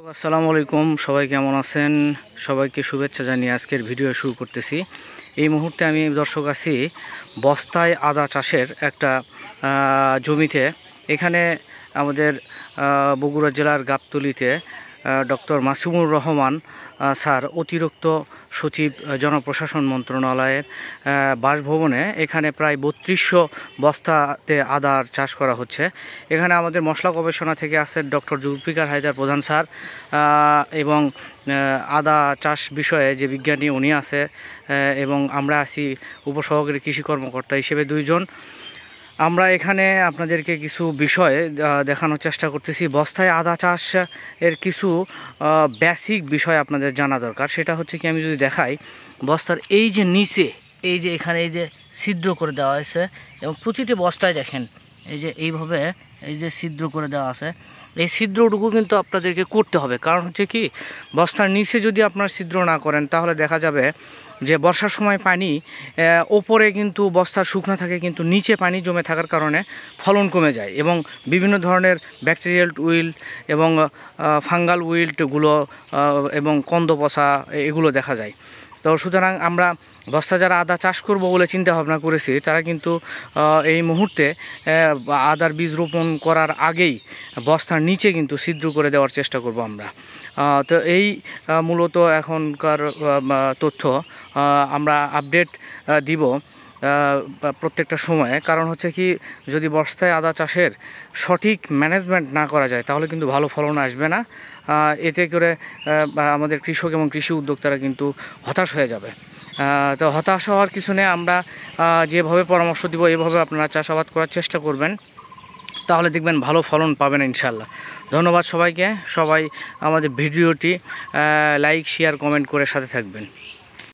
আসসালামু আলাইকুম, সবাই কেমন আছেন? সবাইকে শুভেচ্ছা জানিয়ে আজকের ভিডিও শুরু করতেছি। এই মুহূর্তে আমি দর্শক আছি বস্তায় আদা চাষের একটা জমিতে। এখানে আমাদের বগুড়া জেলার গাবতলীতে ডক্টর মাসুমুর রহমান স্যার অতিরিক্ত সচিব জনপ্রশাসন মন্ত্রণালয়ের বাসভবনে এখানে প্রায় 3200 বস্তাতে আদার চাষ করা হচ্ছে। এখানে আমাদের মশলা গবেষণা থেকে আছেন ডক্টর জুলফিকার হায়দার প্রধান স্যার এবং আদা চাষ বিষয়ে যে বিজ্ঞানী উনি আছে এবং আমরা আছি উপসহকারী কৃষি কর্মকর্তা হিসেবে দুইজন। আমরা এখানে আপনাদেরকে কিছু বিষয় দেখানোর চেষ্টা করতেছি। বস্তায় আদা চাষ এর কিছু বেসিক বিষয় আপনাদের জানা দরকার। সেটা হচ্ছে কি, আমি যদি দেখাই বস্তার এই যে নিচে এই যে এখানে এই যে ছিদ্র করে দেওয়া হয়েছে এবং প্রতিটি বস্তায় দেখেন এই যে এইভাবে এই যে ছিদ্র করে দেওয়া আছে। এই ছিদ্রটুকু কিন্তু আপনাদেরকে করতে হবে, কারণ হচ্ছে কি, বস্তার নিচে যদি আপনার ছিদ্র না করেন তাহলে দেখা যাবে যে বর্ষার সময় পানি ওপরে কিন্তু বস্তার শুকনো থাকে, কিন্তু নিচে পানি জমে থাকার কারণে ফলন কমে যায় এবং বিভিন্ন ধরনের ব্যাকটেরিয়াল উইল্ট এবং ফাঙ্গাল উইল্টগুলো এবং কন্দ পচা এগুলো দেখা যায়। তো সুতরাং আমরা বস্তা যারা আদা চাষ করব বলে চিন্তা ভাবনা করেছি, তারা কিন্তু এই মুহূর্তে আদার বীজ রোপণ করার আগেই বস্তার নিচে কিন্তু ছিদ্র করে দেওয়ার চেষ্টা করব আমরা। তো এই মূলত এখনকার তথ্য আমরা আপডেট দিব প্রত্যেকটা সময়ে। কারণ হচ্ছে কি, যদি বস্তায় আদা চাষের সঠিক ম্যানেজমেন্ট না করা যায় তাহলে কিন্তু ভালো ফলন আসবে না। এতে করে আমাদের কৃষক এবং কৃষি উদ্যোক্তারা কিন্তু হতাশ হয়ে যাবে। তো হতাশ হওয়ার কিছু নেই, আমরা যেভাবে পরামর্শ দিব এভাবে আপনারা চাষাবাদ করার চেষ্টা করবেন, তাহলে দেখবেন ভালো ফলন পাবেন ইনশাল্লাহ। ধন্যবাদ সবাইকে। সবাই আমাদের ভিডিওটি লাইক, শেয়ার, কমেন্ট করে সাথে থাকবেন।